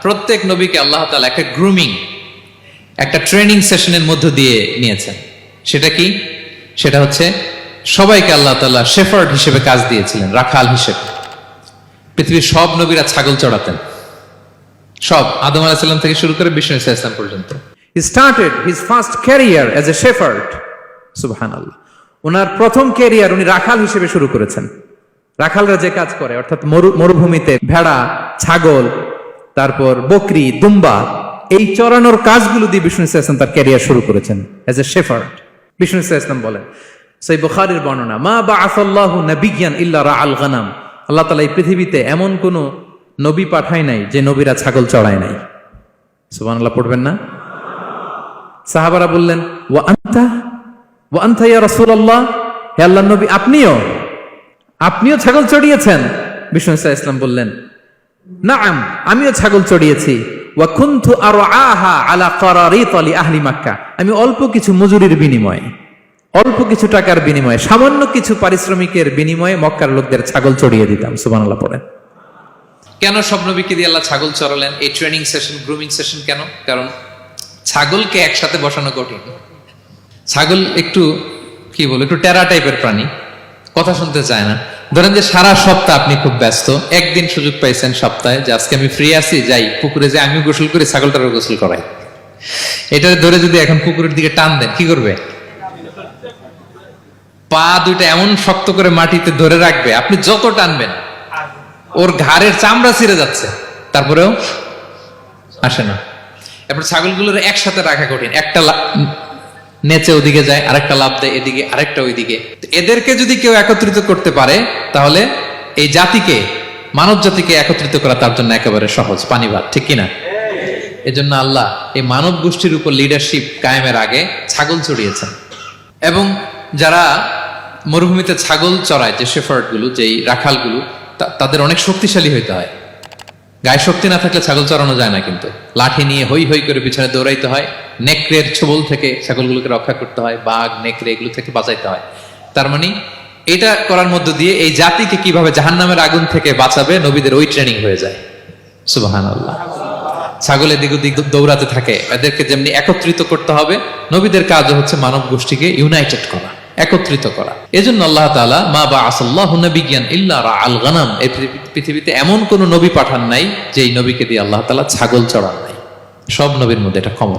প্রত্যেক নবীকে আল্লাহ তাআলা একটা গ্রুমিং, একটা ট্রেনিং সেশনের মধ্য দিয়ে নিয়েছেন। সেটা কি? সেটা হচ্ছে সবাইকে আল্লাহ তাআলা শেফার্ড হিসেবে কাজ দিয়েছিলেন, রাখাল হিসেবে। পৃথিবীর সব নবীরা ছাগল চড়াতেন, সব, আদম আলাইহিস সালাম থেকে শুরু করে বিষ্ণু আলাইহিস সালাম পর্যন্ত। He started his first career as a shepherd. সুবহানাল্লাহ। ওনার প্রথম ক্যারিয়ার উনি রাখাল হিসেবে শুরু করেছেন। রাখালরা যে কাজ করে, অর্থাৎ মরুভূমিতে ভেড়া, ছাগল, তারপর বকরি, দুম্বা, এই চড়ানোর কাজগুলো দিয়ে বিষ্ণু ইসলাম তার ক্যারিয়ার শুরু করেছেন এজ এ শেফার্ড। বিষ্ণু ইসলাম বলেন, সহিহ বুখারীর বর্ণনা, মা বাআসাল্লাহু নাবিয়্যান ইল্লা রাআল গানাম। আল্লাহ তাআলা এই পৃথিবীতে এমন কোন নবী পাঠায় নাই যে নবীরা ছাগল চড়ায় নাই। সুবহানাল্লাহ পড়বেন না? সাহাবারা বললেন, ওয়া আনতা ইয়া রাসূলুল্লাহ, হে আল্লাহর নবী, আপনিও ছাগল চড়িয়েছেন? বিষ্ণু ইসলাম বললেন, নাআম, আমিও ছাগল চড়িয়েছি। ওয়া কুনতু আরআহা আলা কারারিত লি আহলি মক্কা। আমি অল্প কিছু মজুরির বিনিময়ে, অল্প কিছু টাকার বিনিময়ে, সামান্য কিছু পারিশ্রমিকের বিনিময়ে মক্কার লোকদের ছাগল চড়িয়ে দিতাম। সুবহানাল্লাহ পড়েন। কেন সব নবীকে দিয়ে আল্লাহ ছাগল চড়ালেন? এই ট্রেনিং সেশন, গ্রুমিং সেশন কেন? কারণ ছাগলকে একসাথে বসানো কঠিন। ছাগল একটু কি বল, একটু টেরা টাইপের প্রাণী, কথা শুনতে চায় না। ধরেন যে সারা সপ্তাহ আপনি খুব ব্যস্ত, একদিন সুযোগ পাইছেন সপ্তাহে যে আজকে আমি ফ্রি আছি, যাই পুকুরে যাই, আমিও গোসল করি, ছাগলটারও গোসল করাই। এটা ধরে যদি এখন পুকুরের দিকে টান দেন, কি করবে? পা দুইটা এমন শক্ত করে মাটিতে ধরে রাখবে, আপনি যত টানবেন ওর ঘাড়ের চামড়া ছিঁড়ে যাচ্ছে, তারপরেও আসে না। এরপর ছাগলগুলোর একসাথে রাখা কঠিন, একটা নেচে ওদিকে যায়, আরেকটা লাফ দেয় এদিকে, আরেকটা ওইদিকে। এদেরকে যদি কেউ একত্রিত করতে পারে, তাহলে এই জাতিকে, মানব জাতিকে একত্রিত করা তার জন্য একেবারে সহজ, পানি ভাত, ঠিক কিনা? এজন্য আল্লাহ এই মানব গোষ্ঠীর উপর লিডারশিপ কায়েমের আগে ছাগল চড়িয়েছেন। এবং যারা মরুভূমিতে ছাগল চড়ায়, যে শেফার্ড গুলো, যেই রাখাল গুলো, তাদের অনেক শক্তিশালী হইতে হয়। গায়ে শক্তি না থাকলে ছাগল চড়ানো যায় না, কিন্তু লাঠি নিয়ে হই হই করে পিছনে দৌড়াইতে হয়, নেকড়ের ছোবল থেকে ছাগলগুলোকে রক্ষা করতে হয়, বাঘ, নেকড়ে এগুলো থেকে বাঁচাইতে হয়। তার মানে এটা করার মধ্য দিয়ে এই জাতিকে কিভাবে জাহান্নামের আগুন থেকে বাঁচাবে, নবীদের ওই ট্রেনিং হয়ে যায়। সুবহানাল্লাহ। ছাগল এদিক ওদিক দৌড়াতে থাকে, এদেরকে যেমনি একত্রিত করতে হবে, নবীদের কাজও হচ্ছে মানব গোষ্ঠীকে ইউনাইটেড করা, একত্রিত করা। এজন্য আল্লাহ তাআলা মা বাআসাল্লাহু নাবিয়্যান ইল্লা রাআল গানাম, এই পৃথিবীতে এমন কোন নবী পাঠান নাই যে এই নবীকে দিয়ে আল্লাহ তাআলা ছাগল চড়ান নাই। সব নবীর মধ্যে এটা কমন।